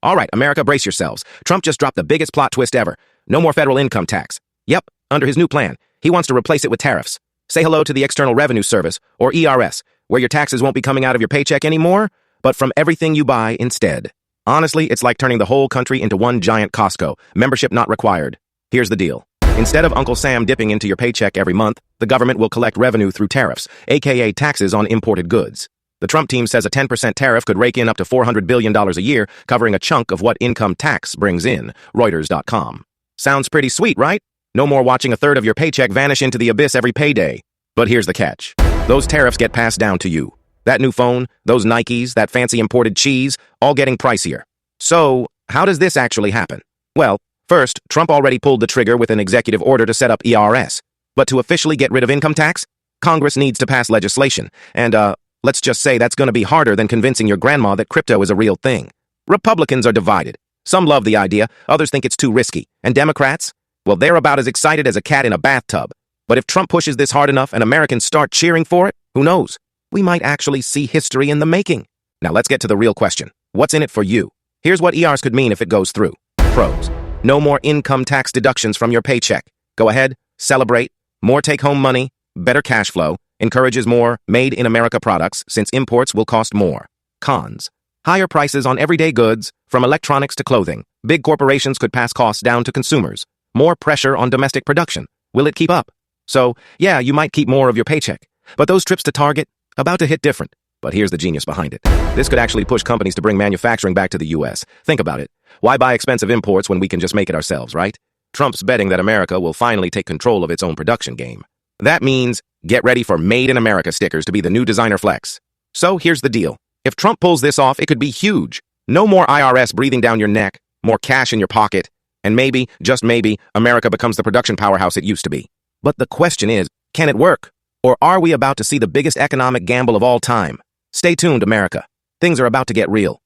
All right, America, brace yourselves. Trump just dropped the biggest plot twist ever. No more federal income tax. Yep, under his new plan. He wants to replace it with tariffs. Say hello to the External Revenue Service, or ERS, where your taxes won't be coming out of your paycheck anymore, but from everything you buy instead. Honestly, it's like turning the whole country into one giant Costco. Membership not required. Here's the deal. Instead of Uncle Sam dipping into your paycheck every month, the government will collect revenue through tariffs, aka taxes on imported goods. The Trump team says a 10% tariff could rake in up to $400 billion a year, covering a chunk of what income tax brings in, Reuters.com. Sounds pretty sweet, right? No more watching a third of your paycheck vanish into the abyss every payday. But here's the catch. Those tariffs get passed down to you. That new phone, those Nikes, that fancy imported cheese, all getting pricier. So, how does this actually happen? Well, first, Trump already pulled the trigger with an executive order to set up ERS. But to officially get rid of income tax, Congress needs to pass legislation. And, let's just say that's going to be harder than convincing your grandma that crypto is a real thing. Republicans are divided. Some love the idea, others think it's too risky. And Democrats? Well, they're about as excited as a cat in a bathtub. But if Trump pushes this hard enough and Americans start cheering for it, who knows? We might actually see history in the making. Now let's get to the real question. What's in it for you? Here's what ERS could mean if it goes through. Pros. No more income tax deductions from your paycheck. Go ahead, celebrate. More take-home money, better cash flow, encourages more made-in-America products since imports will cost more. Cons. Higher prices on everyday goods, from electronics to clothing. Big corporations could pass costs down to consumers. More pressure on domestic production. Will it keep up? So, yeah, you might keep more of your paycheck. But those trips to Target, about to hit different. But here's the genius behind it. This could actually push companies to bring manufacturing back to the U.S. Think about it. Why buy expensive imports when we can just make it ourselves, right? Trump's betting that America will finally take control of its own production game. That means get ready for Made in America stickers to be the new designer flex. So here's the deal. If Trump pulls this off, it could be huge. No more IRS breathing down your neck, more cash in your pocket, and maybe, just maybe, America becomes the production powerhouse it used to be. But the question is, can it work? Or are we about to see the biggest economic gamble of all time? Stay tuned, America. Things are about to get real.